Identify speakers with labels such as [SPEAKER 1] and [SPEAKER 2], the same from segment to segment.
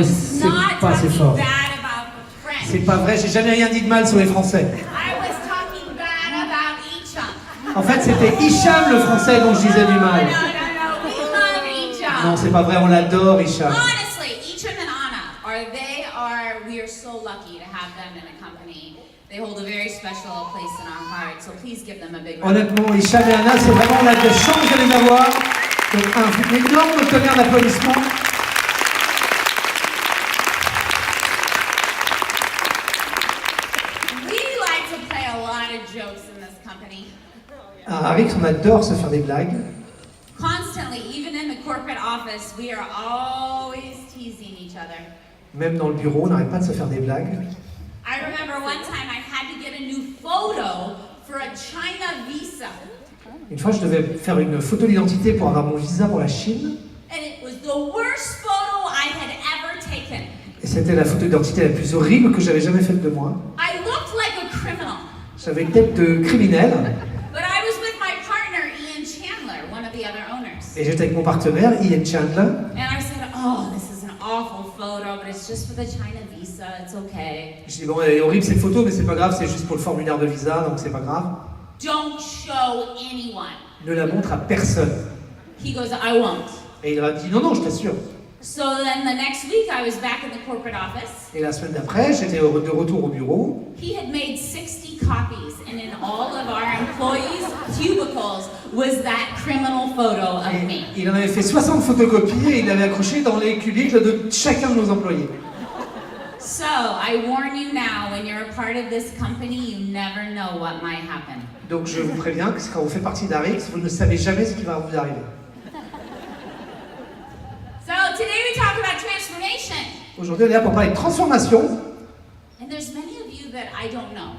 [SPEAKER 1] C'est pas assez fort. C'est pas vrai, j'ai jamais rien dit de mal sur les Français. En fait, c'était Hicham le Français dont je disais du mal. Non, c'est pas vrai, on l'adore, Hicham.
[SPEAKER 2] We are so lucky to have them in the company. They hold a very special place in our heart, so please give them a big round.
[SPEAKER 1] Honnêtement, Hicham et Anna, c'est vraiment la chance de les avoir. Donc un énorme tonnerre d'applaudissements.
[SPEAKER 2] We like to play a lot of jokes in this company.
[SPEAKER 1] À ARIIX, on adore se faire des blagues.
[SPEAKER 2] Constantly, even in the corporate office, we are always teasing each other.
[SPEAKER 1] Même dans le bureau, on n'arrête pas de se faire des blagues.
[SPEAKER 2] I remember one time I had to get a new photo for a China visa.
[SPEAKER 1] Une fois, je devais faire une photo d'identité pour avoir mon visa pour la Chine.
[SPEAKER 2] And it was the worst photo I had ever taken.
[SPEAKER 1] Et c'était la photo d'identité la plus horrible que j'avais jamais faite de moi.
[SPEAKER 2] I looked like a criminal.
[SPEAKER 1] J'avais une tête de criminel.
[SPEAKER 2] But I was with my partner, Ian Chandler, one of the other owners.
[SPEAKER 1] Et j'étais avec mon partenaire, Ian Chandler.
[SPEAKER 2] And I said, oh, this is an awful photo, but it's just for the China visa, it's okay.
[SPEAKER 1] Je dis bon, elle est horrible cette photo, mais c'est pas grave, c'est juste pour le formulaire de visa, donc c'est pas grave.
[SPEAKER 2] Don't show anyone.
[SPEAKER 1] Ne la montre à personne.
[SPEAKER 2] He goes, I won't.
[SPEAKER 1] Et il a dit non, non, je t'assure.
[SPEAKER 2] So then the next week I was back in the corporate office.
[SPEAKER 1] Et la semaine d'après, j'étais de retour au bureau.
[SPEAKER 2] He had made 60 copies, and in all of our employees' cubicles was that criminal photo of me.
[SPEAKER 1] Il en avait fait 60 photocopies et il l'avait accroché dans les cubicles de chacun de nos employés.
[SPEAKER 2] So I warn you now, when you're a part of this company, you never know what might happen.
[SPEAKER 1] Donc je vous préviens que quand vous faites partie d'ARIIX, vous ne savez jamais ce qui va vous arriver.
[SPEAKER 2] So today we talk about transformation.
[SPEAKER 1] Aujourd'hui, on est là pour parler de transformation.
[SPEAKER 2] And there's many of you that I don't know.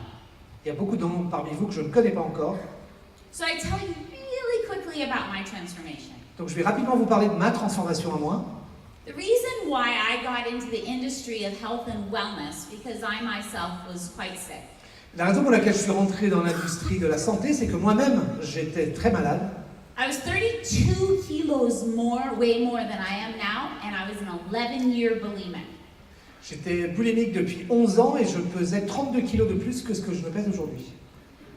[SPEAKER 1] Il y a beaucoup de monde parmi vous que je ne connais pas encore.
[SPEAKER 2] So I tell you really quickly about my transformation.
[SPEAKER 1] Donc je vais rapidement vous parler de ma transformation à moi.
[SPEAKER 2] The reason why I got into the industry of health and wellness, because I myself was quite sick.
[SPEAKER 1] La raison pour laquelle je suis rentré dans l'industrie de la santé, c'est que moi-même, j'étais très malade.
[SPEAKER 2] I was 32 kilos way more than I am now, and I was an 11-year bulimic.
[SPEAKER 1] J'étais boulimique depuis 11 ans et je pesais 32 kilos de plus que ce que je me pèse aujourd'hui.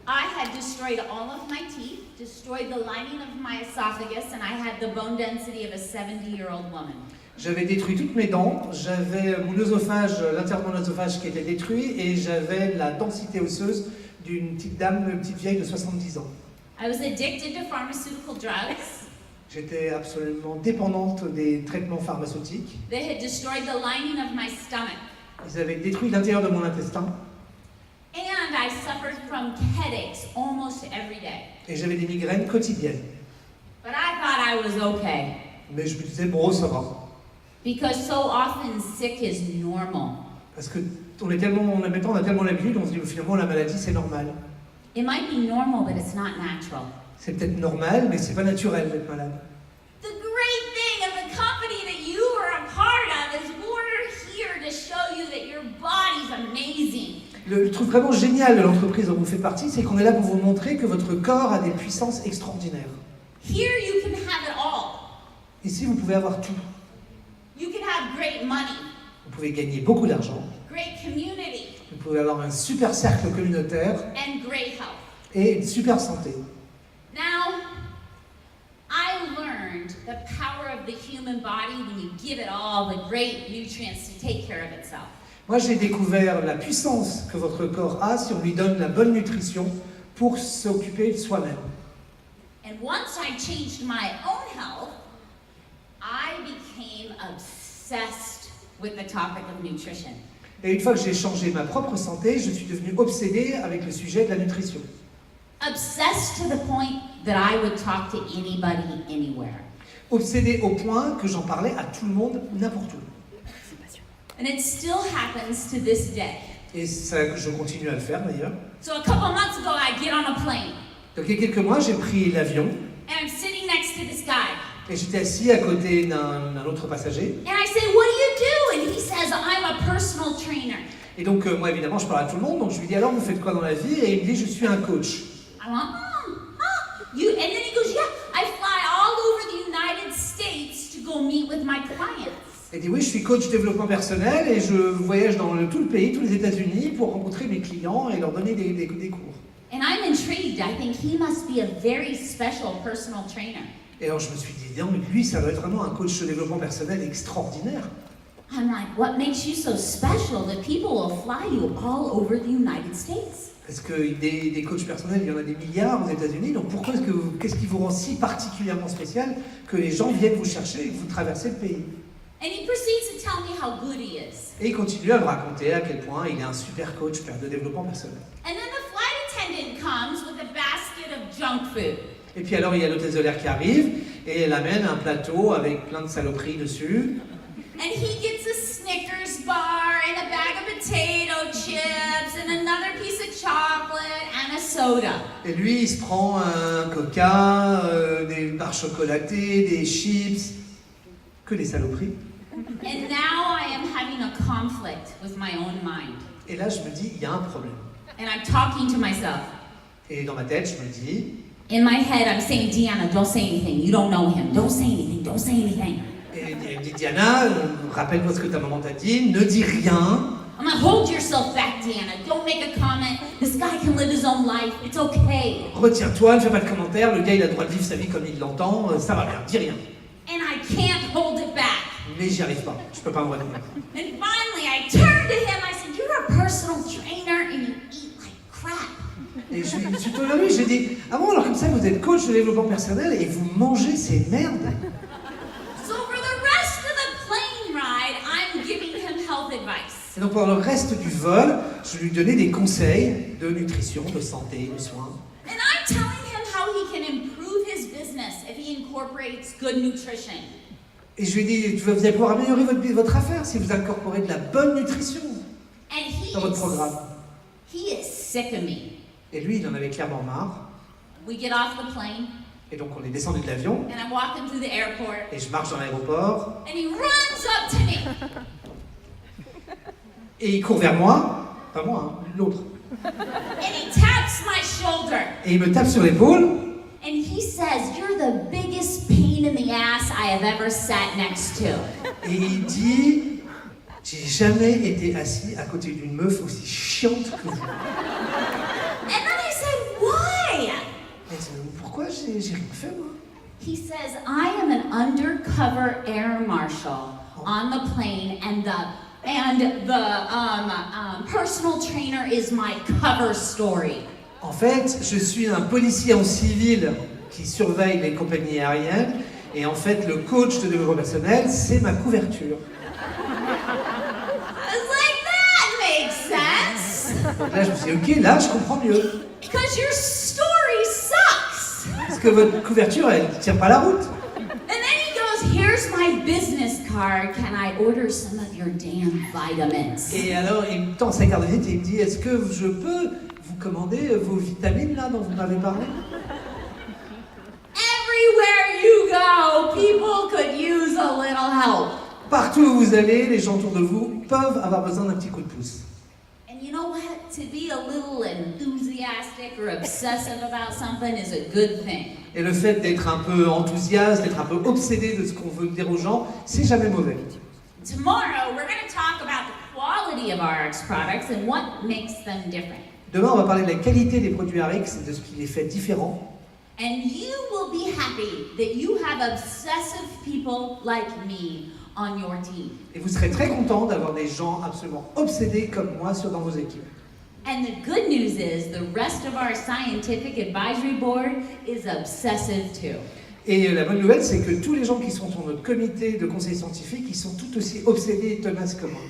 [SPEAKER 2] I had destroyed all of my teeth, destroyed the lining of my esophagus, and I had the bone density of a 70-year-old woman.
[SPEAKER 1] J'avais détruit toutes mes dents, j'avais mon œsophage, l'intérieur de mon œsophage qui était détruit et j'avais la densité osseuse d'une petite dame, une petite vieille de 70 ans.
[SPEAKER 2] I was addicted to pharmaceutical drugs.
[SPEAKER 1] J'étais absolument dépendante des traitements pharmaceutiques.
[SPEAKER 2] They had destroyed the lining of my stomach.
[SPEAKER 1] Ils avaient détruit l'intérieur de mon intestin.
[SPEAKER 2] And I suffered from headaches almost every day.
[SPEAKER 1] Et j'avais des migraines quotidiennes.
[SPEAKER 2] But I thought I was okay.
[SPEAKER 1] Mais je me disais, bon, ça va.
[SPEAKER 2] Because so often sick is normal.
[SPEAKER 1] Parce que on a tellement l'habitude, on se dit finalement la maladie c'est normal.
[SPEAKER 2] It might be normal, but it's not natural.
[SPEAKER 1] C'est peut-être normal, mais c'est pas naturel d'être malade.
[SPEAKER 2] The great thing of the company that you are a part of is we're here to show you that your body's amazing.
[SPEAKER 1] Le truc vraiment génial de l'entreprise dont vous faites partie, c'est qu'on est là pour vous montrer que votre corps a des puissances extraordinaires.
[SPEAKER 2] Here you can have it all.
[SPEAKER 1] Ici, vous pouvez avoir tout.
[SPEAKER 2] You can have great money,
[SPEAKER 1] Vous pouvez gagner beaucoup d'argent.
[SPEAKER 2] great community,
[SPEAKER 1] Vous pouvez avoir un super cercle communautaire
[SPEAKER 2] and great health.
[SPEAKER 1] et une super santé.
[SPEAKER 2] Now, I learned the power of the human body when you give it all the great nutrients to take care of itself.
[SPEAKER 1] Moi, j'ai découvert la puissance que votre corps a si on lui donne la bonne nutrition pour s'occuper de soi-même.
[SPEAKER 2] And once I changed my own health, I became obsessed with the topic of nutrition.
[SPEAKER 1] Et une fois que j'ai changé ma propre santé, je suis devenu obsédé avec le sujet de la nutrition.
[SPEAKER 2] Obsessed to the point that I would talk to anybody, anywhere.
[SPEAKER 1] Obsédé au point que j'en parlais à tout le monde, n'importe où.
[SPEAKER 2] And it still happens to this day.
[SPEAKER 1] Et ça, je continue à le faire d'ailleurs.
[SPEAKER 2] So a couple months ago, I get on a plane,
[SPEAKER 1] Donc il y a quelques mois, j'ai pris l'avion
[SPEAKER 2] and I'm sitting next to this guy.
[SPEAKER 1] et j'étais assis à côté d'un autre passager.
[SPEAKER 2] And I say, what do you do? And he says, I'm a personal trainer.
[SPEAKER 1] Et donc moi évidemment, je parle à tout le monde, donc je lui dis alors vous faites quoi dans la vie? Et il me dit je suis un coach.
[SPEAKER 2] I went, and then he goes, yeah, I fly all over the United States to go meet with my clients.
[SPEAKER 1] Elle dit oui, je suis coach développement personnel et je voyage dans tout le pays, tous les États-Unis pour rencontrer mes clients et leur donner des cours.
[SPEAKER 2] And I'm intrigued. I think he must be a very special personal trainer.
[SPEAKER 1] Et alors je me suis dit, non, mais lui, ça doit être vraiment un coach de développement personnel extraordinaire.
[SPEAKER 2] I'm like, what makes you so special that people will fly you all over the United States?
[SPEAKER 1] Parce que des coachs personnels, il y en a des milliards aux États-Unis, donc pourquoi qu'est-ce qui vous rend si particulièrement spécial que les gens viennent vous chercher et que vous traversez le pays?
[SPEAKER 2] And he proceeds to tell me how good he is.
[SPEAKER 1] Et il continue à me raconter à quel point il est un super coach de développement personnel.
[SPEAKER 2] And then the flight attendant comes with a basket of junk food.
[SPEAKER 1] Et puis alors il y a l'hôtesse de l'air qui arrive et elle amène un plateau avec plein de saloperies dessus.
[SPEAKER 2] And he gets a Snickers bar and a bag of potato chips and another piece of chocolate and a soda.
[SPEAKER 1] Et lui il se prend un coca, des barres chocolatées, des chips, que des saloperies.
[SPEAKER 2] And now I am having a conflict with my own mind.
[SPEAKER 1] Et là je me dis, il y a un problème.
[SPEAKER 2] And I'm talking to myself.
[SPEAKER 1] Et dans ma tête je me dis,
[SPEAKER 2] In my head, I'm saying, Deanna, don't say anything. You don't know him. Don't say anything. Don't say anything.
[SPEAKER 1] et elle me dit, Diana, rappelle-toi ce que ta maman t'a dit, ne dis rien.
[SPEAKER 2] I'm like, hold yourself back, Deanna. Don't make a comment. This guy can live his own life. It's okay.
[SPEAKER 1] Retiens-toi, ne fais pas de commentaires, le gars il a le droit de vivre sa vie comme il l'entend, ça va bien, dis rien.
[SPEAKER 2] And I can't hold it back.
[SPEAKER 1] Mais j'y arrive pas, je peux pas me retenir.
[SPEAKER 2] And finally, I turned to him. I said, you're a personal trainer and you eat like crap.
[SPEAKER 1] Et je me suis tourné vers lui, j'ai dit, ah bon, alors comme ça vous êtes coach de développement personnel et vous mangez ces merdes.
[SPEAKER 2] So for the rest of the plane ride, I'm giving him health advice.
[SPEAKER 1] Et donc pendant le reste du vol, je lui donnais des conseils de nutrition, de santé, de soins.
[SPEAKER 2] And I'm telling him how he can improve his business if he incorporates good nutrition.
[SPEAKER 1] Et je lui ai dit, vous allez pouvoir améliorer votre affaire si vous incorporez de la bonne nutrition
[SPEAKER 2] And
[SPEAKER 1] dans votre programme.
[SPEAKER 2] he is sick of me.
[SPEAKER 1] Et lui, il en avait clairement marre.
[SPEAKER 2] We get off the plane,
[SPEAKER 1] Et donc on est descendu de l'avion,
[SPEAKER 2] and I'm walking through the airport,
[SPEAKER 1] et je marche dans l'aéroport,
[SPEAKER 2] and he runs up to me.
[SPEAKER 1] et il court vers moi, pas moi, hein, l'autre.
[SPEAKER 2] And he taps my shoulder.
[SPEAKER 1] Et il me tape sur l'épaule,
[SPEAKER 2] And he says, you're the biggest pain in the ass I have ever sat next to.
[SPEAKER 1] et il dit, j'ai jamais été assis à côté d'une meuf aussi chiante que vous.
[SPEAKER 2] And then I said, why?
[SPEAKER 1] Et je dis, pourquoi j'ai rien fait moi?
[SPEAKER 2] He says, I am an undercover air marshal on the plane, and the personal trainer is my cover story.
[SPEAKER 1] En fait, je suis un policier en civil qui surveille les compagnies aériennes, et en fait, le coach de développement personnel, c'est ma couverture.
[SPEAKER 2] I was like, that makes sense.
[SPEAKER 1] Donc là, je me suis dit, ok, là, je comprends mieux.
[SPEAKER 2] Because your story sucks.
[SPEAKER 1] Parce que votre couverture, elle ne tient pas la route.
[SPEAKER 2] And then he goes, here's my business card. Can I order some of your damn vitamins?
[SPEAKER 1] Et alors, il me tend sa carte de visite et il me dit, est-ce que je peux vous commander vos vitamines, là, dont vous m'avez parlé?
[SPEAKER 2] Everywhere you go, people could use a little help.
[SPEAKER 1] Partout où vous allez, les gens autour de vous peuvent avoir besoin d'un petit coup de pouce.
[SPEAKER 2] And you know what? To be a little enthusiastic or obsessive about something is a good thing.
[SPEAKER 1] Et le fait d'être un peu enthousiaste, d'être un peu obsédé de ce qu'on veut dire aux gens, c'est jamais mauvais.
[SPEAKER 2] Tomorrow, we're going to talk about the quality of ARIIX products and what makes them different.
[SPEAKER 1] Demain, on va parler de la qualité des produits ARIIX et de ce qui les fait différents.
[SPEAKER 2] And you will be happy that you have obsessive people like me on your team.
[SPEAKER 1] Et vous serez très content d'avoir des gens absolument obsédés comme moi dans vos équipes.
[SPEAKER 2] And the good news is the rest of our scientific advisory board is obsessive too.
[SPEAKER 1] Et la bonne nouvelle, c'est que tous les gens qui sont sur notre comité de conseil scientifique, ils sont tout aussi obsédés et tenaces que moi.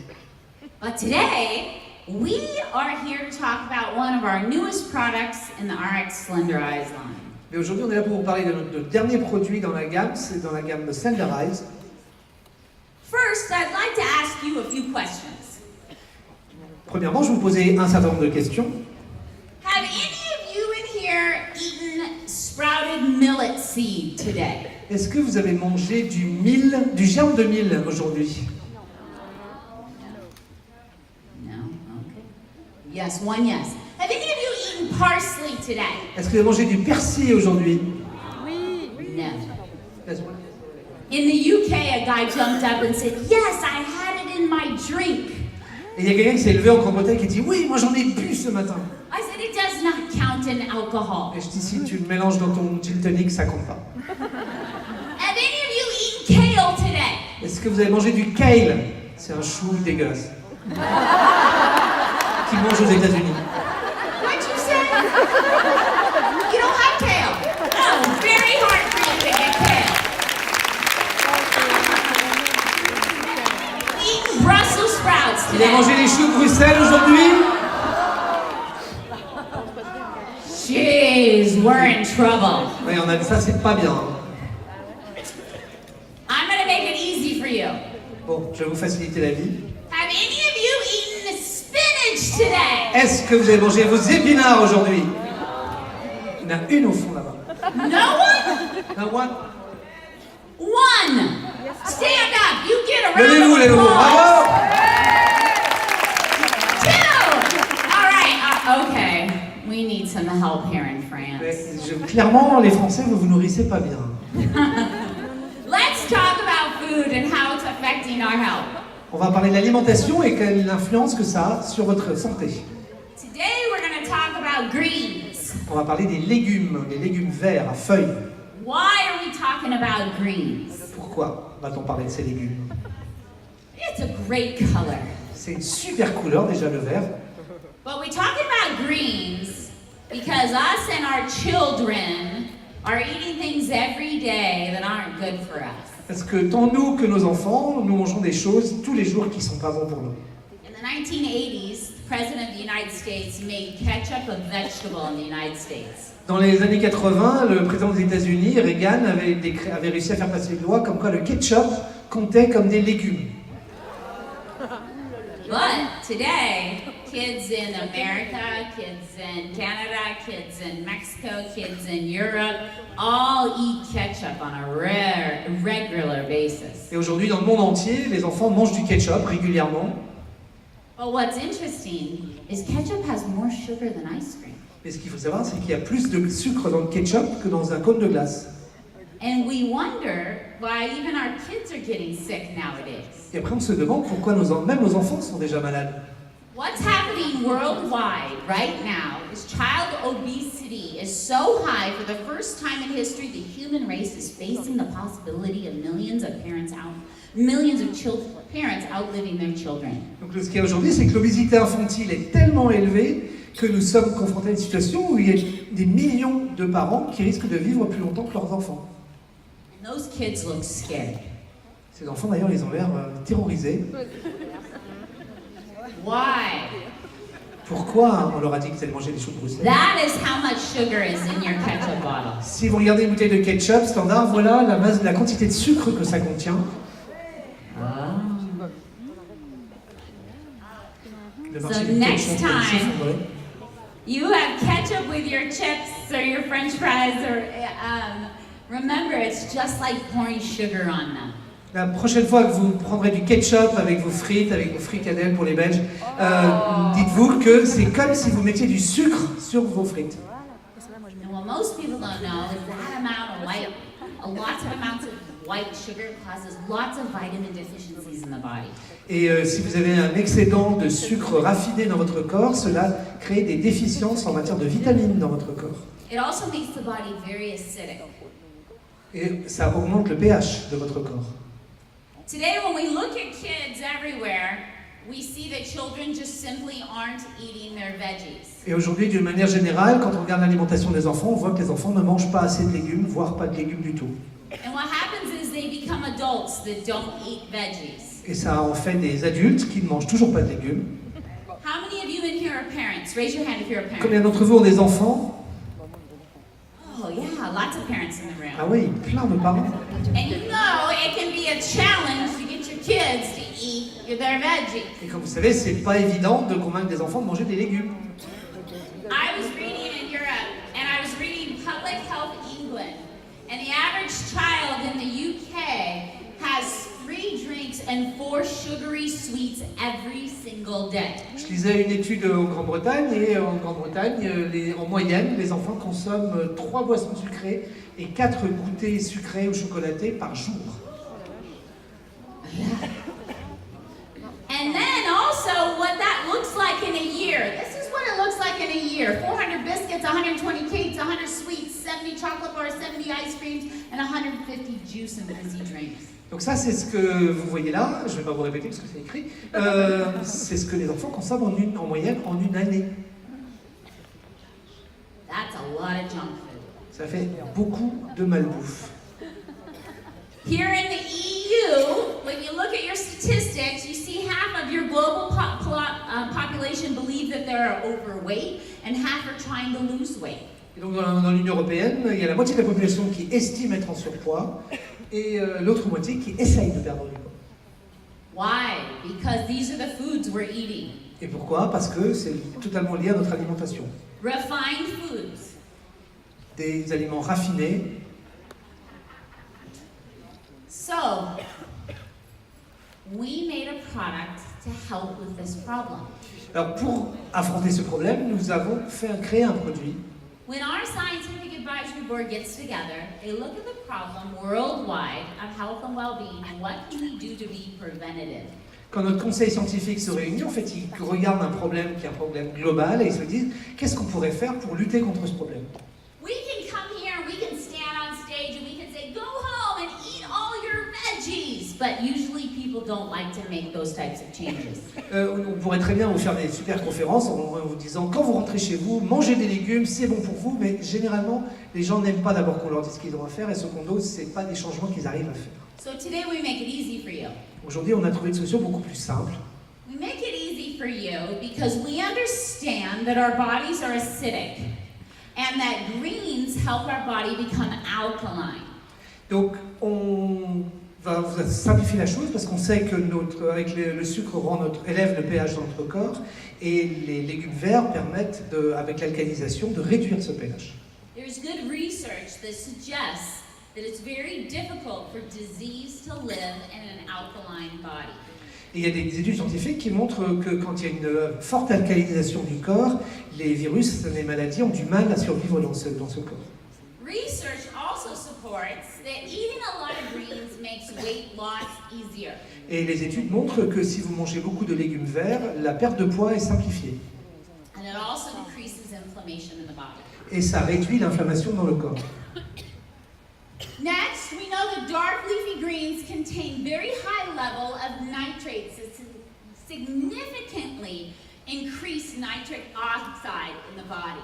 [SPEAKER 2] But today, we are here to talk about one of our newest products in the ARIIX Slenderize line.
[SPEAKER 1] Mais aujourd'hui, on est là pour vous parler de notre dernier produit dans la gamme, c'est dans la gamme de Slenderize.
[SPEAKER 2] First, I'd like to ask you a few questions.
[SPEAKER 1] Premièrement, je vais vous poser un certain nombre de questions.
[SPEAKER 2] Have any of you in here eaten sprouted millet seed today?
[SPEAKER 1] Est-ce que vous avez mangé du germe de mil aujourd'hui?
[SPEAKER 2] No? Okay. Yes, one yes. Have any of you eaten parsley today?
[SPEAKER 1] Est-ce que vous avez mangé du persil aujourd'hui?
[SPEAKER 2] No. In the UK, a guy jumped up and said, "Yes, I had it in my drink."
[SPEAKER 1] Et il y a quelqu'un qui s'est levé en Grande-Bretagne qui dit oui, moi j'en ai bu ce matin.
[SPEAKER 2] I said, "It does not count in alcohol."
[SPEAKER 1] Et je dis si tu le mélanges dans ton gin tonic, ça compte pas.
[SPEAKER 2] Have any of you eaten kale today?
[SPEAKER 1] Est-ce que vous avez mangé du kale? C'est un chou dégueulasse. Qui mange aux États-Unis.
[SPEAKER 2] What'd you say? You don't have kale. Oh, very hard for you to get kale. Eating Brussels sprouts
[SPEAKER 1] Vous avez
[SPEAKER 2] today.
[SPEAKER 1] mangé les choux de Bruxelles aujourd'hui?
[SPEAKER 2] Jeez, we're in trouble.
[SPEAKER 1] Oui, on a dit ça, c'est pas bien.
[SPEAKER 2] I'm gonna make it easy for you.
[SPEAKER 1] Bon, je vais vous faciliter la vie.
[SPEAKER 2] Have any of you eaten spinach today?
[SPEAKER 1] Est-ce que vous avez mangé vos épinards aujourd'hui? Il y en a une au fond là-bas.
[SPEAKER 2] No one?
[SPEAKER 1] Un one.
[SPEAKER 2] One. Stand up. You get a round
[SPEAKER 1] Levez-vous,
[SPEAKER 2] of
[SPEAKER 1] levez-vous.
[SPEAKER 2] applause.
[SPEAKER 1] Bravo!
[SPEAKER 2] Two. All right. Okay. We need some help here in France.
[SPEAKER 1] Clairement, les Français, vous vous nourrissez pas bien.
[SPEAKER 2] Let's talk about food and how it's affecting our health.
[SPEAKER 1] On va parler de l'alimentation et quelle influence que ça a sur votre santé.
[SPEAKER 2] Today we're going to talk about greens.
[SPEAKER 1] On va parler des légumes verts à feuilles.
[SPEAKER 2] Why are we talking about greens?
[SPEAKER 1] Pourquoi va-t-on parler de ces légumes?
[SPEAKER 2] It's a great color.
[SPEAKER 1] C'est une super couleur déjà le vert.
[SPEAKER 2] But we're talking about greens because us and our children are eating things every day that aren't good for us.
[SPEAKER 1] Parce que tant nous que nos enfants, nous mangeons des choses tous les jours qui sont pas bons pour nous.
[SPEAKER 2] In the 1980s, the President of the United States made ketchup a vegetable in the United States.
[SPEAKER 1] Dans les années 80, le président des États-Unis, Reagan, avait réussi à faire passer une loi comme quoi le ketchup comptait comme des légumes.
[SPEAKER 2] But today, kids in America, kids in Canada, kids in Mexico, kids in Europe, all eat ketchup on a regular basis.
[SPEAKER 1] Et aujourd'hui, dans le monde entier, les enfants mangent du ketchup régulièrement.
[SPEAKER 2] But what's interesting is ketchup has more sugar than ice cream.
[SPEAKER 1] Mais ce qu'il faut savoir, c'est qu'il y a plus de sucre dans le ketchup que dans un cône de glace.
[SPEAKER 2] And we wonder why even our kids are getting sick nowadays.
[SPEAKER 1] Et après, on se demande pourquoi même nos enfants sont déjà malades.
[SPEAKER 2] What's happening worldwide right now is child obesity is so high for the first time in history the human race is facing the possibility of millions of parents outliving their children.
[SPEAKER 1] Donc ce qu'il y a aujourd'hui, c'est que l'obésité infantile est tellement élevée que nous sommes confrontés à une situation où il y a des millions de parents qui risquent de vivre plus longtemps que leurs enfants.
[SPEAKER 2] And those kids look scared.
[SPEAKER 1] Ces enfants d'ailleurs, ils ont l'air terrorisés.
[SPEAKER 2] Why?
[SPEAKER 1] Pourquoi on leur a dit qu'ils allaient manger des choux de Bruxelles?
[SPEAKER 2] That is how much sugar is in your ketchup bottle.
[SPEAKER 1] Si vous regardez une bouteille de ketchup standard, voilà la quantité de sucre que ça contient. Le marché
[SPEAKER 2] So
[SPEAKER 1] du
[SPEAKER 2] next
[SPEAKER 1] ketchup
[SPEAKER 2] time-
[SPEAKER 1] s'est effondré.
[SPEAKER 2] You have ketchup with your chips or your French fries, or remember, it's just like pouring sugar on them.
[SPEAKER 1] La prochaine fois que vous prendrez du ketchup avec vos fricadelles pour les Belges, dites-vous que c'est comme si vous mettiez du sucre sur vos frites.
[SPEAKER 2] And what most people don't know is that lots of amounts of white sugar causes lots of vitamin deficiencies in the body.
[SPEAKER 1] Et si vous avez un excédent de sucre raffiné dans votre corps, cela crée des déficiences en matière de vitamines dans votre corps.
[SPEAKER 2] It also makes the body very acidic.
[SPEAKER 1] Et ça augmente le pH de votre corps.
[SPEAKER 2] Today, when we look at kids everywhere, we see that children just simply aren't eating their veggies.
[SPEAKER 1] Et aujourd'hui, d'une manière générale, quand on regarde l'alimentation des enfants, on voit que les enfants ne mangent pas assez de légumes, voire pas de légumes du tout.
[SPEAKER 2] And what happens is they become adults that don't eat veggies.
[SPEAKER 1] Et ça en fait des adultes qui ne mangent toujours pas de légumes.
[SPEAKER 2] How many of you in here are parents? Raise your hand if you're a parent.
[SPEAKER 1] Combien d'entre vous ont des enfants?
[SPEAKER 2] Oh yeah, lots of parents in the room.
[SPEAKER 1] Ah oui, plein de parents.
[SPEAKER 2] And you know it can be a challenge to get your kids to eat their veggies.
[SPEAKER 1] Et comme vous savez, c'est pas évident de convaincre des enfants de manger des légumes.
[SPEAKER 2] I was reading in Europe, and I was reading Public Health England, and the average child in the UK has 3 drinks and 4 sugary sweets every single day.
[SPEAKER 1] Je lisais une étude en Grande-Bretagne et en Grande-Bretagne, en moyenne, les enfants consomment 3 boissons sucrées et 4 goûters sucrés ou chocolatés par jour.
[SPEAKER 2] Yeah. And then also what that looks like in a year. This is what it looks like in a year. 400 biscuits, 120 cakes, 100 sweets, 70 chocolate bars, 70 ice creams, and 150 juice and fizzy drinks.
[SPEAKER 1] Donc ça, c'est ce que vous voyez là. Je ne vais pas vous répéter parce que c'est écrit. C'est ce que les enfants consomment en moyenne en une année.
[SPEAKER 2] That's a lot of junk food.
[SPEAKER 1] Ça fait beaucoup de malbouffe.
[SPEAKER 2] Here in the EU, when you look at your statistics, you see half of your global population believe that they're overweight and half are trying to lose weight.
[SPEAKER 1] Et donc dans l'Union européenne, il y a la moitié de la population qui estime être en surpoids et l'autre moitié qui essaye de perdre du poids.
[SPEAKER 2] Why? Because these are the foods we're eating.
[SPEAKER 1] Et pourquoi? Parce que c'est totalement lié à notre alimentation.
[SPEAKER 2] Refined foods.
[SPEAKER 1] Des aliments raffinés.
[SPEAKER 2] So, we made a product to help with this problem.
[SPEAKER 1] Alors pour affronter ce problème, nous avons créé un produit.
[SPEAKER 2] When our scientific advisory board gets together, they look at the problem worldwide of health and well-being and what can we do to be preventative.
[SPEAKER 1] Quand notre conseil scientifique se réunit, en fait, ils regardent un problème qui est un problème global et ils se disent qu'est-ce qu'on pourrait faire pour lutter contre ce problème.
[SPEAKER 2] We can come here, we can stand on stage and we can say, go home and eat all your veggies. But usually people don't like to make those types of changes.
[SPEAKER 1] On pourrait très bien vous faire des super conférences en vous disant quand vous rentrez chez vous, mangez des légumes, c'est bon pour vous, mais généralement, les gens n'aiment pas d'abord qu'on leur dise ce qu'ils ont à faire et ce qu'on dose, c'est pas des changements qu'ils arrivent à faire.
[SPEAKER 2] So today we make it easy for you.
[SPEAKER 1] Aujourd'hui, on a trouvé une solution beaucoup plus simple.
[SPEAKER 2] We make it easy for you because we understand that our bodies are acidic and that greens help our body become alkaline.
[SPEAKER 1] Donc, on va vous simplifier la chose parce qu'on sait que avec le sucre élève le pH dans notre corps et les légumes verts permettent, avec l'alcalinisation, de réduire ce pH.
[SPEAKER 2] There's good research that suggests that it's very difficult for disease to live in an alkaline body.
[SPEAKER 1] Et il y a des études scientifiques qui montrent que quand il y a une forte alcalinisation du corps, les virus, les maladies ont du mal à survivre dans ce corps.
[SPEAKER 2] Research also supports that eating a lot of greens makes weight loss easier.
[SPEAKER 1] Et les études montrent que si vous mangez beaucoup de légumes verts, la perte de poids est simplifiée.
[SPEAKER 2] And it also decreases inflammation in the body.
[SPEAKER 1] Et ça réduit l'inflammation dans le corps.
[SPEAKER 2] Next, we know that dark leafy greens contain very high level of nitrates that significantly increase nitric oxide in the body.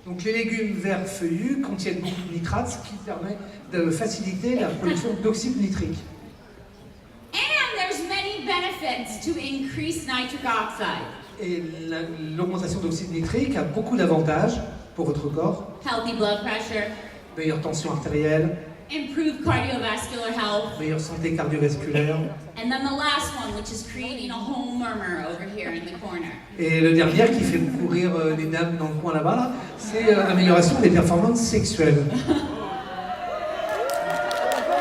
[SPEAKER 1] Donc les légumes verts feuillus contiennent beaucoup de nitrates, ce qui permet de faciliter la production d'oxyde nitrique.
[SPEAKER 2] And there's many benefits to increase nitric oxide.
[SPEAKER 1] Et l'augmentation d'oxyde nitrique a beaucoup d'avantages pour votre corps.
[SPEAKER 2] Healthy blood pressure.
[SPEAKER 1] Meilleure tension artérielle.
[SPEAKER 2] Improved cardiovascular health.
[SPEAKER 1] Meilleure santé cardiovasculaire.
[SPEAKER 2] And then the last one, which is creating a home murmur over here in the corner.
[SPEAKER 1] Et le dernier qui fait courir les dames dans le coin là-bas, là, c'est l'amélioration des performances sexuelles.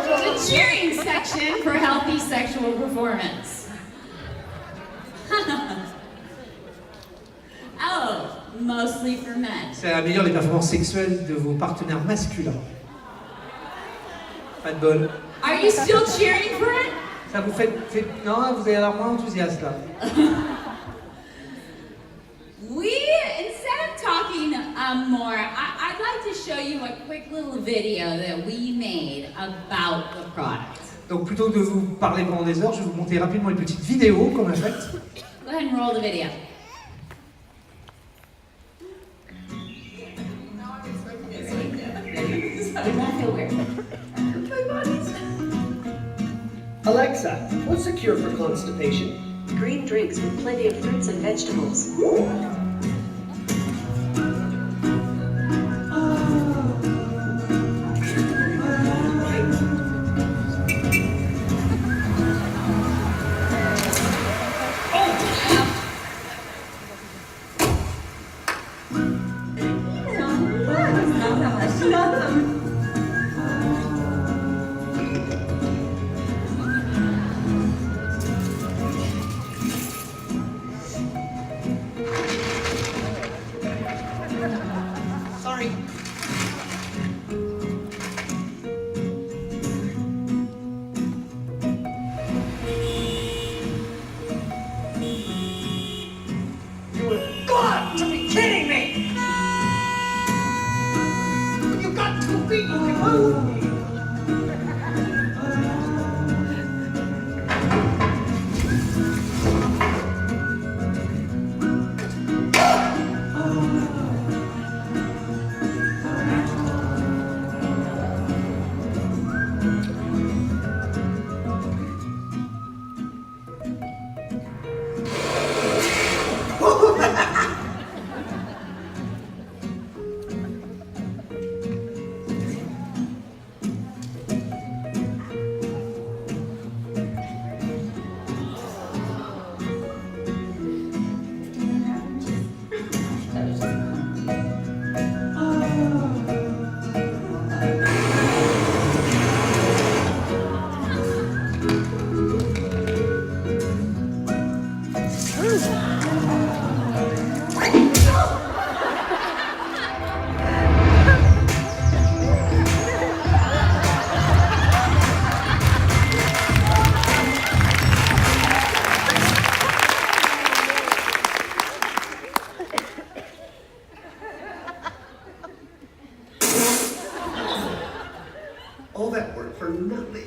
[SPEAKER 2] The cheering section for healthy sexual performance. Oh, mostly for men.
[SPEAKER 1] Ça améliore les performances sexuelles de vos partenaires masculins. Pas de bol.
[SPEAKER 2] Are you still cheering for it?
[SPEAKER 1] Ça vous fait... Non, vous avez l'air moins enthousiaste là.
[SPEAKER 2] Instead of talking more, I'd like to show you a quick little video that we made about the product.
[SPEAKER 1] Donc plutôt que de vous parler pendant des heures, je vais vous montrer rapidement une petite vidéo qu'on a faite.
[SPEAKER 2] Go ahead and roll the video. It won't feel weird.
[SPEAKER 3] Alexa, what's the cure for constipation?
[SPEAKER 4] Green drinks with plenty of fruits and vegetables.
[SPEAKER 1] Sorry.
[SPEAKER 3] All that work for nothing.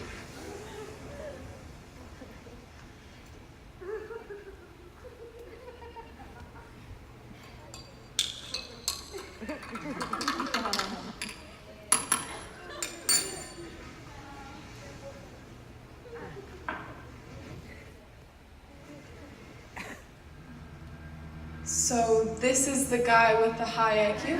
[SPEAKER 5] So this is the guy with the high IQ?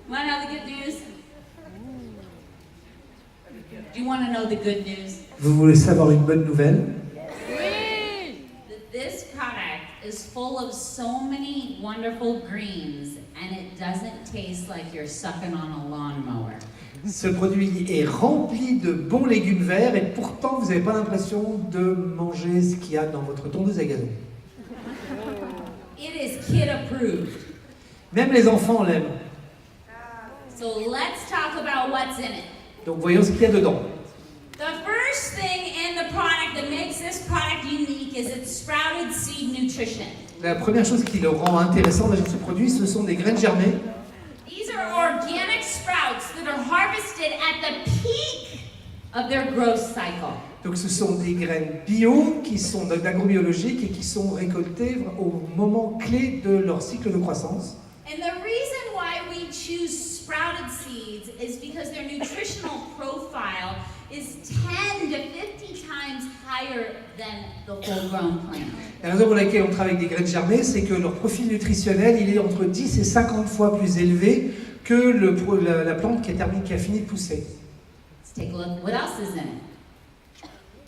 [SPEAKER 2] Want to know the good news? Do you want to know the good news?
[SPEAKER 1] Vous voulez savoir une bonne nouvelle?
[SPEAKER 2] That this product is full of so many wonderful greens and it doesn't taste like you're sucking on a lawnmower.
[SPEAKER 1] Ce produit est rempli de bons légumes verts et pourtant vous n'avez pas l'impression de manger ce qu'il y a dans votre tondeuse à gazon.
[SPEAKER 2] It is kid approved.
[SPEAKER 1] Même les enfants l'aiment.
[SPEAKER 2] So let's talk about what's in it.
[SPEAKER 1] Donc voyons ce qu'il y a dedans.
[SPEAKER 2] The first thing in the product that makes this product unique is its sprouted seed nutrition.
[SPEAKER 1] La première chose qui le rend intéressant dans ce produit, ce sont des graines germées.
[SPEAKER 2] These are organic sprouts that are harvested at the peak of their growth cycle.
[SPEAKER 1] Donc ce sont des graines bio qui sont d'agrobiologiques et qui sont récoltées au moment clé de leur cycle de croissance.
[SPEAKER 2] And the reason why we choose sprouted seeds is because their nutritional profile is 10 to 50 times higher than the whole-grown plant.
[SPEAKER 1] La raison pour laquelle on travaille avec des graines germées, c'est que leur profil nutritionnel il est entre 10 et 50 fois plus élevé que la plante qui a fini de pousser.
[SPEAKER 2] Let's take a look. What else is in it?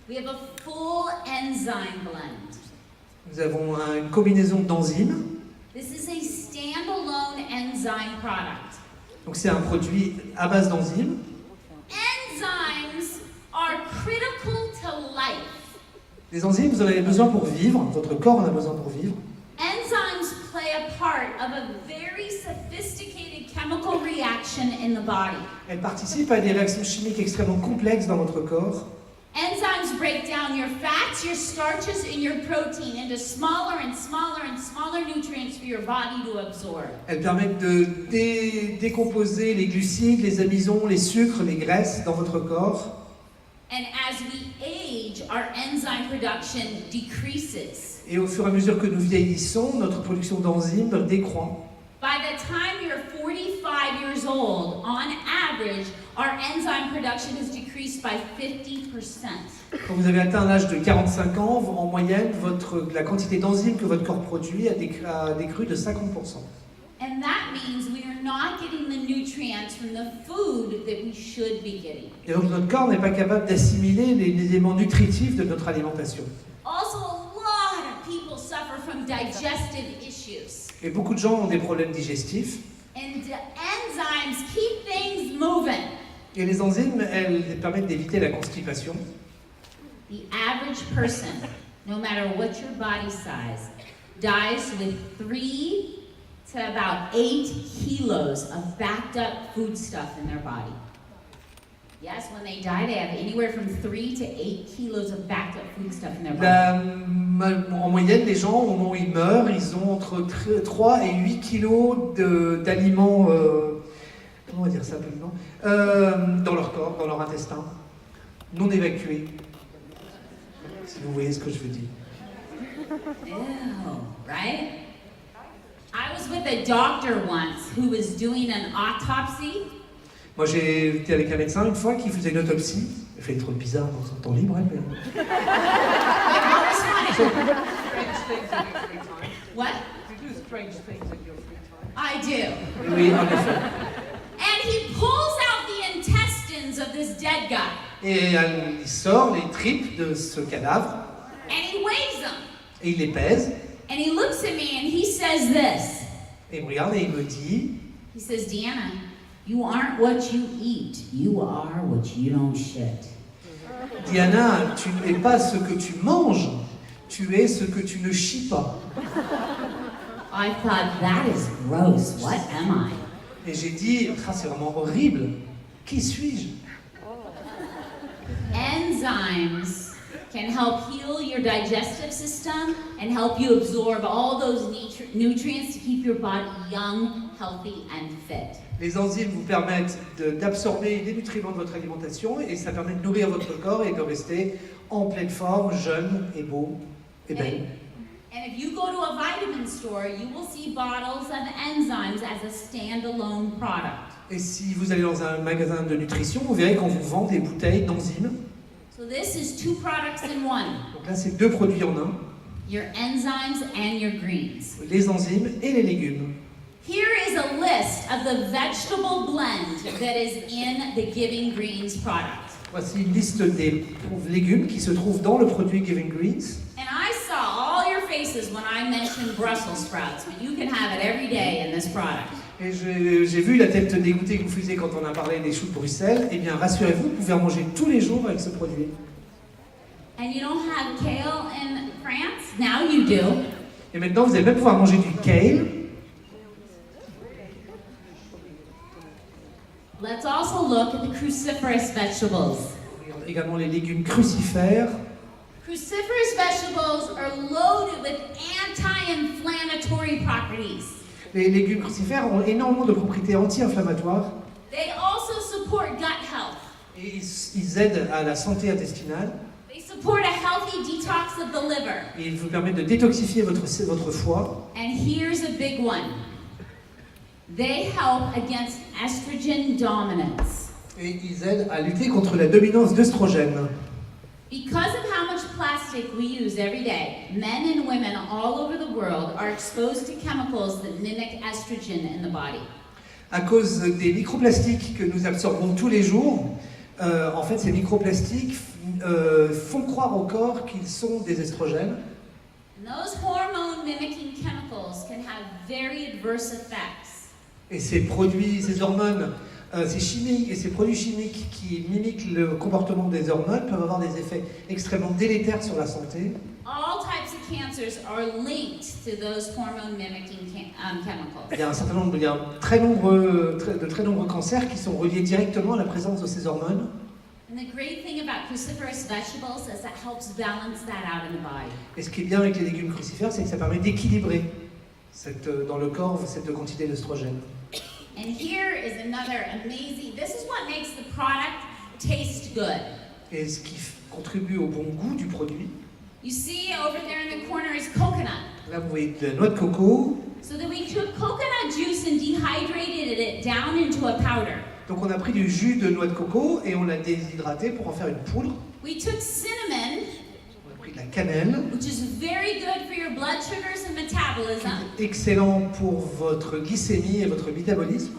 [SPEAKER 2] We have a full enzyme blend.
[SPEAKER 1] Nous avons une combinaison d'enzymes.
[SPEAKER 2] This is a standalone enzyme product.
[SPEAKER 1] Donc c'est un produit à base d'enzymes.
[SPEAKER 2] Enzymes are critical to life.
[SPEAKER 1] Les enzymes, vous en avez besoin pour vivre. Votre corps en a besoin pour vivre.
[SPEAKER 2] Enzymes play a part of a very sophisticated chemical reaction in the body.
[SPEAKER 1] Elles participent à des réactions chimiques extrêmement complexes dans votre corps.
[SPEAKER 2] Enzymes break down your fats, your starches, and your protein into smaller and smaller and smaller nutrients for your body to absorb.
[SPEAKER 1] Elles permettent de décomposer les glucides, les amidons, les sucres, les graisses dans votre corps.
[SPEAKER 2] And as we age, our enzyme production decreases.
[SPEAKER 1] Et au fur et à mesure que nous vieillissons, notre production d'enzymes décroît.
[SPEAKER 2] By the time you're 45 years old, on average, our enzyme production has decreased by 50%.
[SPEAKER 1] Quand vous avez atteint l'âge de 45 ans, en moyenne, la quantité d'enzymes que votre corps produit a décru de 50%.
[SPEAKER 2] And that means we are we're not getting the nutrients from the food that we should be getting.
[SPEAKER 1] Et donc notre corps n'est pas capable d'assimiler les éléments nutritifs de notre alimentation.
[SPEAKER 2] Also, a lot of people suffer from digestive issues.
[SPEAKER 1] Et beaucoup de gens ont des problèmes digestifs.
[SPEAKER 2] And the enzymes keep things moving.
[SPEAKER 1] Et les enzymes, elles permettent d'éviter la constipation.
[SPEAKER 2] The average person, no matter what your body size, dies with 3 to about 8 kilos of backed up food stuff in their body. Yes, when they die, they have anywhere from 3 to 8 kilos of backed up food stuff in their body.
[SPEAKER 1] En moyenne, les gens, au moment où ils meurent, ils ont entre 3 et 8 kilos d'aliments, comment on va dire ça poliment, dans leur corps, dans leur intestin, non évacués. Si vous voyez ce que je veux dire.
[SPEAKER 2] Ew, right? I was with a doctor once who was doing an autopsy.
[SPEAKER 1] Moi, j'ai été avec un médecin une fois qui faisait une autopsie. Elle fait des trucs bizarres dans son temps libre, elle, mais...
[SPEAKER 2] What?
[SPEAKER 1] You do strange things in your free time.
[SPEAKER 2] I do.
[SPEAKER 1] Oui, en effet.
[SPEAKER 2] And he pulls out the intestines of this dead guy.
[SPEAKER 1] Et il sort les tripes de ce cadavre,
[SPEAKER 2] And he weighs them.
[SPEAKER 1] et il les pèse,
[SPEAKER 2] And he looks at me and he says this.
[SPEAKER 1] et il me regarde et il me dit,
[SPEAKER 2] He says, Deanna, you aren't what you eat. You are what you don't shit.
[SPEAKER 1] Diana, tu n'es pas ce que tu manges, tu es ce que tu ne chies pas.
[SPEAKER 2] I thought, that is gross. What am I?
[SPEAKER 1] Et j'ai dit, ah, c'est vraiment horrible, qui suis-je?
[SPEAKER 2] Enzymes can help heal your digestive system and help you absorb all those nutrients to keep your body young, healthy, and fit.
[SPEAKER 1] Les enzymes vous permettent d'absorber les nutriments de votre alimentation et ça permet de nourrir votre corps et de rester en pleine forme, jeune et beau et belle.
[SPEAKER 2] And if you go to a vitamin store, you will see bottles of enzymes as a standalone product.
[SPEAKER 1] Et si vous allez dans un magasin de nutrition, vous verrez qu'on vous vend des bouteilles d'enzymes.
[SPEAKER 2] So this is 2 products in one.
[SPEAKER 1] Donc là, c'est 2 produits en un,
[SPEAKER 2] Your enzymes and your greens.
[SPEAKER 1] les enzymes et les légumes.
[SPEAKER 2] Here is a list of the vegetable blend that is in the Giving Greens product.
[SPEAKER 1] Voici une liste des légumes qui se trouvent dans le produit Giving Greens.
[SPEAKER 2] And I saw all your faces when I mentioned Brussels sprouts, but you can have it every day in this product.
[SPEAKER 1] Et j'ai vu la tête dégoûtée que vous faisiez quand on a parlé des choux de Bruxelles. Eh bien, rassurez-vous, vous pouvez en manger tous les jours avec ce produit.
[SPEAKER 2] And you don't have kale in France? Now you do.
[SPEAKER 1] Et maintenant, vous allez même pouvoir manger du kale.
[SPEAKER 2] Let's also look at the cruciferous vegetables.
[SPEAKER 1] Également les légumes crucifères.
[SPEAKER 2] Cruciferous vegetables are loaded with anti-inflammatory properties.
[SPEAKER 1] Les légumes crucifères ont énormément de propriétés anti-inflammatoires.
[SPEAKER 2] They also support gut health.
[SPEAKER 1] Et ils aident à la santé intestinale.
[SPEAKER 2] They support a healthy detox of the liver.
[SPEAKER 1] Et ils vous permettent de détoxifier votre foie.
[SPEAKER 2] And here's a big one. They help against estrogen dominance.
[SPEAKER 1] Et ils aident à lutter contre la dominance d'œstrogènes.
[SPEAKER 2] Because of how much plastic we use every day, men and women all over the world are exposed to chemicals that mimic estrogen in the body.
[SPEAKER 1] À cause des microplastiques que nous absorbons tous les jours, en fait, ces microplastiques font croire au corps qu'ils sont des estrogènes.
[SPEAKER 2] And those hormone-mimicking chemicals can have very adverse effects.
[SPEAKER 1] Et ces produits, ces hormones, ces produits chimiques qui mimiquent le comportement des hormones peuvent avoir des effets extrêmement délétères sur la santé.
[SPEAKER 2] All types of cancers are linked to those hormone-mimicking chemicals.
[SPEAKER 1] Il y a de très nombreux cancers qui sont reliés directement à la présence de ces hormones.
[SPEAKER 2] And the great thing about cruciferous vegetables is that helps balance that out in the body.
[SPEAKER 1] Et ce qui est bien avec les légumes crucifères, c'est que ça permet d'équilibrer dans le corps cette quantité d'œstrogène.
[SPEAKER 2] And here is another amazing, this is what makes the product taste good.
[SPEAKER 1] Et ce qui contribue au bon goût du produit.
[SPEAKER 2] You see over there in the corner is coconut.
[SPEAKER 1] Là, vous voyez de la noix de coco.
[SPEAKER 2] So that we took coconut juice and dehydrated it down into a powder.
[SPEAKER 1] Donc on a pris du jus de noix de coco et on l'a déshydraté pour en faire une poudre.
[SPEAKER 2] We took cinnamon
[SPEAKER 1] On a pris la cannelle,
[SPEAKER 2] which is very good for your blood sugars and metabolism.
[SPEAKER 1] excellent pour votre glycémie et votre métabolisme.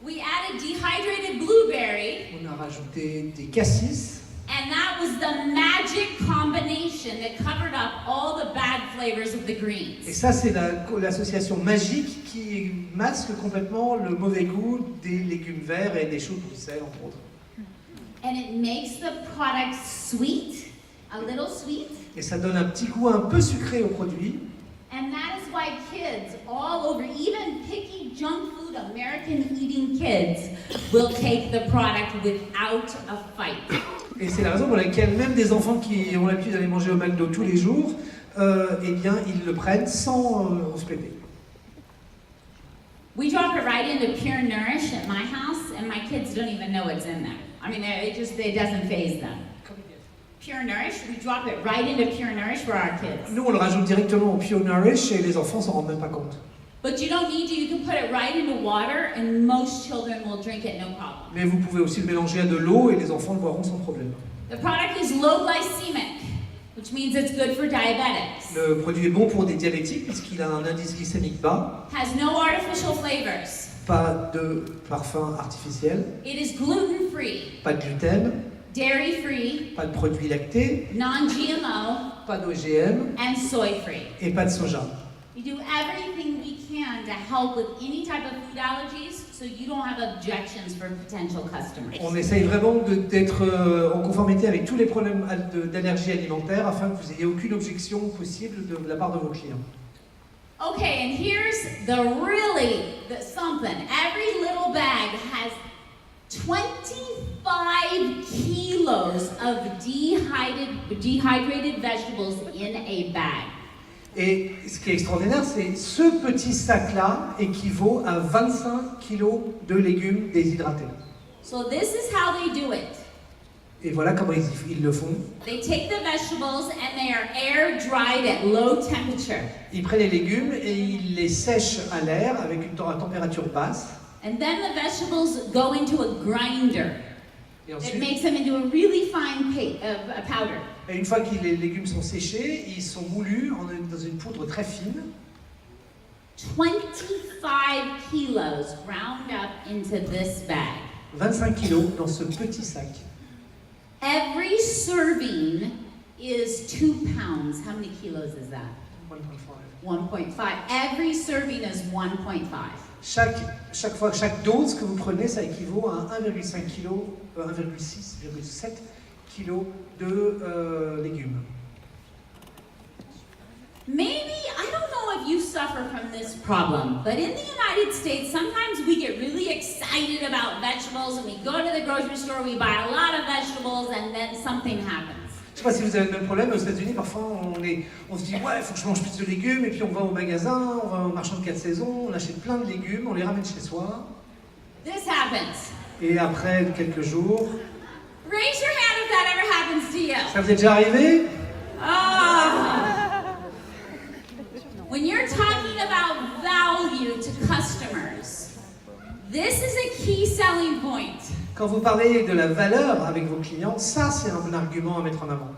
[SPEAKER 2] We added dehydrated blueberry,
[SPEAKER 1] On a rajouté des cassis,
[SPEAKER 2] and that was the magic combination that covered up all the bad flavors of the
[SPEAKER 1] et
[SPEAKER 2] greens.
[SPEAKER 1] ça c'est l'association magique qui masque complètement le mauvais goût des légumes verts et des choux de Bruxelles, entre autres.
[SPEAKER 2] And it makes the product sweet, a little sweet.
[SPEAKER 1] Et ça donne un petit goût un peu sucré au produit.
[SPEAKER 2] And that is why kids all over, even picky junk food American eating kids, will take the product without a fight.
[SPEAKER 1] Et c'est la raison pour laquelle même des enfants qui ont l'habitude d'aller manger au McDo tous les jours, eh bien, ils le prennent sans se péter.
[SPEAKER 2] We drop it right into Pure Nourish at my house, and my kids don't even know what's in there. I mean, it doesn't faze them. Pure Nourish, we drop it right into Pure Nourish for our kids.
[SPEAKER 1] Nous, on le rajoute directement au Pure Nourish et les enfants s'en rendent même pas compte.
[SPEAKER 2] But you don't need to, you can put it right into water, and most children will drink it no problem.
[SPEAKER 1] Mais vous pouvez aussi le mélanger à de l'eau et les enfants le boiront sans problème.
[SPEAKER 2] The product is low glycemic, which means it's good for diabetics.
[SPEAKER 1] Le produit est bon pour des diabétiques puisqu'il a un indice glycémique bas,
[SPEAKER 2] Has no artificial flavors.
[SPEAKER 1] pas de parfum artificiel,
[SPEAKER 2] It is gluten-free,
[SPEAKER 1] pas de gluten,
[SPEAKER 2] dairy-free,
[SPEAKER 1] pas de produits lactés,
[SPEAKER 2] non-GMO,
[SPEAKER 1] pas d'OGM
[SPEAKER 2] and soy-free.
[SPEAKER 1] et pas de soja.
[SPEAKER 2] We do everything we can to help with any type of food allergies so you don't have objections for potential customers.
[SPEAKER 1] On essaye vraiment d'être en conformité avec tous les problèmes d'allergie alimentaire afin que vous n'ayez aucune objection possible de la part de vos clients.
[SPEAKER 2] Okay, and here's the something. Every little bag has 25 kilos of dehydrated vegetables in a bag.
[SPEAKER 1] Et ce qui est extraordinaire, c'est ce petit sac-là équivaut à 25 kilos de légumes déshydratés.
[SPEAKER 2] So this is how they do it.
[SPEAKER 1] Et voilà comment ils le font.
[SPEAKER 2] They take the vegetables and they are air dried at low temperature.
[SPEAKER 1] Ils prennent les légumes et ils les sèchent à l'air avec une température basse.
[SPEAKER 2] And then the vegetables go into a grinder.
[SPEAKER 1] Et
[SPEAKER 2] It
[SPEAKER 1] ensuite,
[SPEAKER 2] makes them into a really fine powder.
[SPEAKER 1] et une fois que les légumes sont séchés, ils sont moulus dans une poudre très fine.
[SPEAKER 2] 25 kilos ground up into this bag.
[SPEAKER 1] 25 kilos dans ce petit sac.
[SPEAKER 2] Every serving is 2 pounds. How many kilos is that? 1.5. Every serving is 1.5.
[SPEAKER 1] Chaque dose que vous prenez, ça équivaut à 1,5 kg, 1,6,7 kg de légumes.
[SPEAKER 2] Maybe, I don't know if you suffer from this problem, but in the United States, sometimes we get really excited about vegetables and we go to the grocery store, we buy a lot of vegetables, and then something happens.
[SPEAKER 1] Je ne sais pas si vous avez le même problème aux États-Unis. Parfois, on se dit ouais, il faut que je mange plus de légumes, et puis on va au magasin, on va au marchand de 4 saisons, on achète plein de légumes, on les ramène chez soi.
[SPEAKER 2] This happens.
[SPEAKER 1] Et après quelques jours,
[SPEAKER 2] Raise your hand if that ever happens to you.
[SPEAKER 1] ça vous est déjà arrivé?
[SPEAKER 2] Oh. When you're talking about value to customers, this is a key selling point.
[SPEAKER 1] Quand vous parlez de la valeur avec vos clients, ça c'est un bon argument à mettre en avant.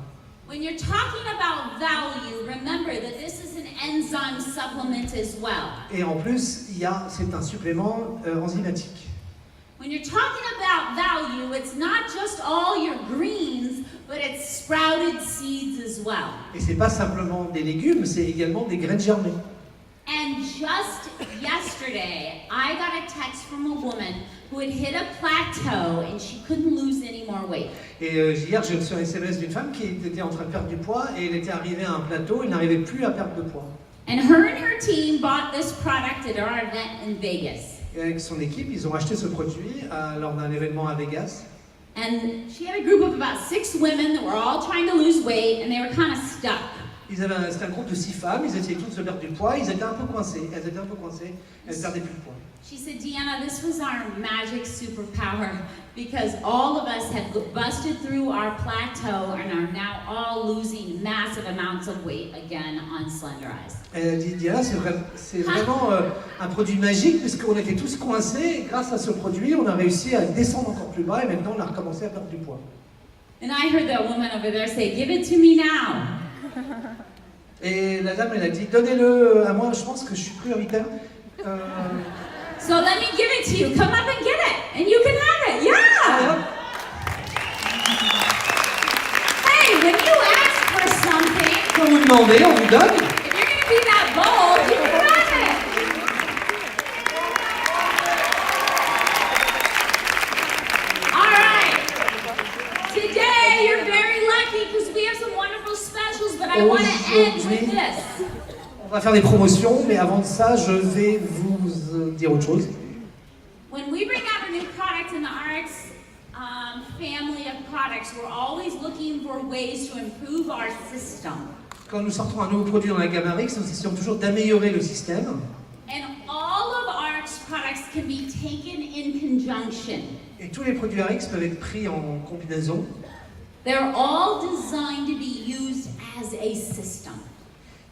[SPEAKER 2] When you're talking about value, remember that this is an enzyme supplement as well.
[SPEAKER 1] Et en plus, c'est un supplément enzymatique.
[SPEAKER 2] When you're talking about value, it's not just all your greens, but it's sprouted seeds as well.
[SPEAKER 1] Et c'est pas simplement des légumes, c'est également des graines germées.
[SPEAKER 2] And just yesterday, I got a text from a woman who had hit a plateau and she couldn't lose any more weight.
[SPEAKER 1] Et hier, j'ai reçu un SMS d'une femme qui était en train de perdre du poids et elle était arrivée à un plateau, elle n'arrivait plus à perdre de poids.
[SPEAKER 2] And her team bought this product at our event in Vegas.
[SPEAKER 1] Et avec son équipe, ils ont acheté ce produit lors d'un événement à Vegas.
[SPEAKER 2] And she had a group of about 6 women that were all trying to lose weight and they were kind of stuck.
[SPEAKER 1] C'était un groupe de 6 femmes, ils essayaient toutes de perdre du poids, elles étaient un peu coincées, elles perdaient plus de poids.
[SPEAKER 2] She said, Deanna, this was our magic superpower because all of us had busted through our plateau and are now all losing massive amounts of weight again on Slender Eyes.
[SPEAKER 1] Elle a dit, Diana, c'est vraiment un produit magique puisqu'on était tous coincés et grâce à ce produit, on a réussi à descendre encore plus bas et maintenant on a recommencé à perdre du poids.
[SPEAKER 2] And I heard that woman over there say, give it to me now.
[SPEAKER 1] Et la dame, elle a dit, donnez-le à moi, je pense que je suis prioritaire.
[SPEAKER 2] So let me give it to you. Come up and get it, and you can have it. Yeah. Hey, when you ask for something,
[SPEAKER 1] Quand vous demandez, on vous donne.
[SPEAKER 2] if you're gonna be that bold, you can have it. All right. Today you're very lucky because we have some wonderful specials, but I want to end with this.
[SPEAKER 1] On va faire des promotions, mais avant de ça, je vais vous dire autre chose.
[SPEAKER 2] When we bring out a new product in the ARIIX family of products, we're always looking for ways to improve our system.
[SPEAKER 1] Quand nous sortons un nouveau produit dans la gamme ARIIX, nous essayons toujours d'améliorer le système.
[SPEAKER 2] And all of ARIIX products can be taken in conjunction.
[SPEAKER 1] Et tous les produits ARIIX peuvent être pris en combinaison.
[SPEAKER 2] They're all designed to be used as a system.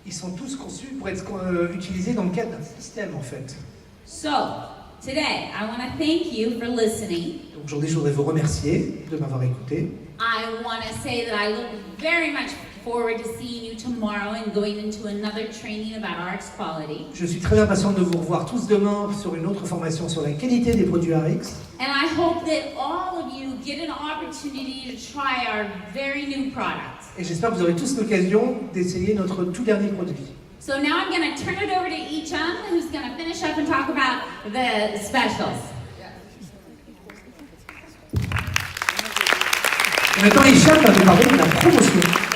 [SPEAKER 1] Ils sont tous conçus pour être utilisés dans le cadre d'un système, en fait.
[SPEAKER 2] So, today, I want to thank you for listening.
[SPEAKER 1] Donc aujourd'hui, je voudrais vous remercier de m'avoir écouté.
[SPEAKER 2] I want to say that I look very much forward to seeing you tomorrow and going into another training about ARIIX quality.
[SPEAKER 1] Je suis très impatient de vous revoir tous demain sur une autre formation sur la qualité des produits ARIIX.
[SPEAKER 2] And I hope that all of you get an opportunity to try our very new product.
[SPEAKER 1] Et j'espère que vous aurez tous l'occasion d'essayer notre tout dernier produit.
[SPEAKER 2] So now I'm going to turn it over to Icham, who's going to finish up and talk about the specials.
[SPEAKER 1] Et maintenant, Hicham va nous parler de la promotion.